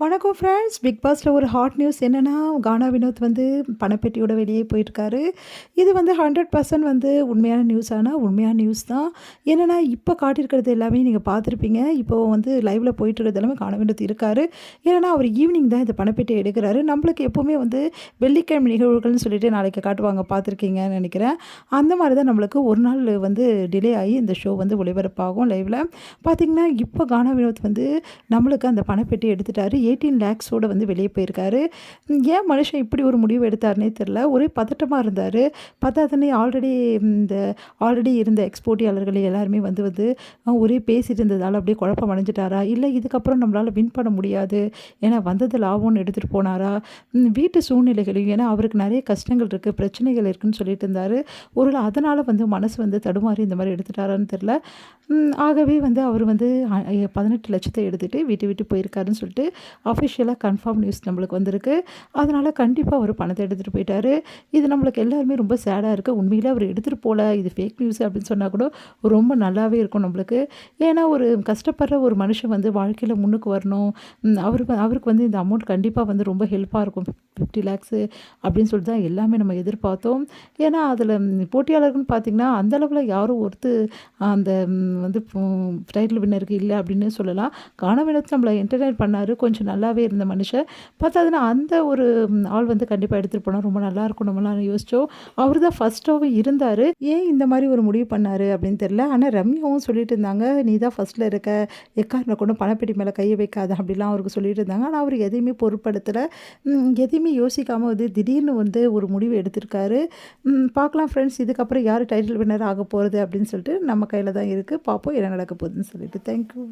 வணக்கம் friends. Big பாஸில் ஒரு ஹாட் நியூஸ் என்னென்னா, கானா வினோத் வந்து பணப்பெட்டியோட வெளியே போயிருக்காரு. இது வந்து 100% வந்து உண்மையான நியூஸ். ஆனால் உண்மையான நியூஸ் தான். என்னென்னா, இப்போ காட்டியிருக்கிறது எல்லாமே நீங்கள் பார்த்துருப்பீங்க. இப்போது வந்து லைவில் போயிட்டுருக்கிறது எல்லாமே கானா வினோத் இருக்கார். ஏன்னா அவர் ஈவினிங் தான் இந்த பணப்பெட்டியை எடுக்கிறாரு. நம்மளுக்கு எப்போவுமே வந்து வெள்ளிக்கிழமை நிகழ்வுகள்னு சொல்லிட்டு நாளைக்கு காட்டுவாங்க, பார்த்துருக்கீங்கன்னு நினைக்கிறேன். அந்த மாதிரி தான் நம்மளுக்கு ஒரு நாள் வந்து டிலே ஆகி இந்த ஷோ வந்து ஒளிபரப்பாகும் லைவில். பார்த்திங்கன்னா, இப்போ கானா வினோத் வந்து நம்மளுக்கு அந்த பணப்பெட்டி எடுத்துட்டாரு. 18 லேக்ஸோடு வந்து வெளியே போயிருக்காரு. ஏன் மனுஷன் இப்படி ஒரு முடிவு எடுத்தார்னே தெரில. ஒரே பதட்டமாக இருந்தார். பத்தாதனே ஆல்ரெடி இருந்த எக்ஸ்போர்ட்டியாளர்கள் எல்லாருமே வந்து வந்து ஒரே பேசிட்டு இருந்ததால் அப்படியே குழப்பம் அடைஞ்சிட்டாரா, இல்லை இதுக்கப்புறம் நம்மளால் வின் பண்ண முடியாது ஏன்னா வந்தது லாபம்னு எடுத்துகிட்டு போனாரா, வீட்டு சூழ்நிலைகளையும், ஏன்னா அவருக்கு நிறைய கஷ்டங்கள் இருக்குது, பிரச்சனைகள் இருக்குதுன்னு சொல்லிட்டு இருந்தார். ஒரு அதனால் வந்து மனசு வந்து தடுமாறி இந்த மாதிரி எடுத்துட்டாரான்னு தெரில. ஆகவே வந்து அவர் வந்து 18 லட்சத்தை எடுத்துகிட்டு வீட்டு விட்டு போயிருக்காருன்னு சொல்லிட்டு அஃபிஷியலாக கன்ஃபார்ம் நியூஸ் நம்மளுக்கு வந்திருக்கு. அதனால் கண்டிப்பாக அவர் பணத்தை எடுத்துகிட்டு போயிட்டார். இது நம்மளுக்கு எல்லாருமே ரொம்ப சேடாக இருக்குது. உண்மையில் அவர் எடுத்துகிட்டு போகல, இது ஃபேக் நியூஸ் அப்படின்னு சொன்னால் கூட ரொம்ப நல்லாவே இருக்கும் நம்மளுக்கு. ஏன்னா ஒரு கஷ்டப்படுற ஒரு மனுஷன் வந்து வாழ்க்கையில் முன்னுக்கு வரணும். அவருக்கு வந்து இந்த அமௌண்ட் கண்டிப்பாக வந்து ரொம்ப ஹெல்ப்பாக இருக்கும். 50 லேக்ஸு அப்படின்னு சொல்லிட்டு தான் எல்லாமே நம்ம எதிர்பார்த்தோம். ஏன்னா அதில் போட்டியாளர்கள்னு பார்த்திங்கன்னா அந்தளவில் யாரும் அந்த வந்து டைட்டில் வின்னருக்கு இல்லை அப்படின்னு சொல்லலாம். கானா வினோத் நம்மளை என்டர்டெயின் பண்ணார். கொஞ்சம் நல்லாவே இருந்த மனுஷன். பார்த்தா அந்த ஒரு ஆள் வந்து கண்டிப்பாக எடுத்துகிட்டு போனால் ரொம்ப நல்லாயிருக்கும் நம்மளாம் யோசித்தோம். அவர் தான் ஃபஸ்ட்டாகவே இருந்தார். ஏன் இந்த மாதிரி ஒரு முடிவு பண்ணார் அப்படின்னு தெரில. ஆனால் ரம்யாவும் சொல்லிட்டு இருந்தாங்க, நீ தான் ஃபஸ்ட்டில் இருக்க, எக்காரணம் கூட பணப்பெட்டி மேலே கையை வைக்காத அப்படிலாம் அவருக்கு சொல்லிட்டு இருந்தாங்க. ஆனால் அவர் எதையுமே பொருட்படுத்தலை. எதையுமே யோசிக்காமல் வந்து திடீர்னு வந்து ஒரு முடிவு எடுத்திருக்காரு. பார்க்கலாம் ஃப்ரெண்ட்ஸ், இதுக்கப்புறம் யார் டைட்டில் வின்னர் ஆக போகிறது அப்படின்னு சொல்லிட்டு நம்ம கையில் தான் இருக்குது. பார்ப்போம் என்ன நடக்க போகுதுன்னு சொல்லிட்டு. தேங்க்யூ.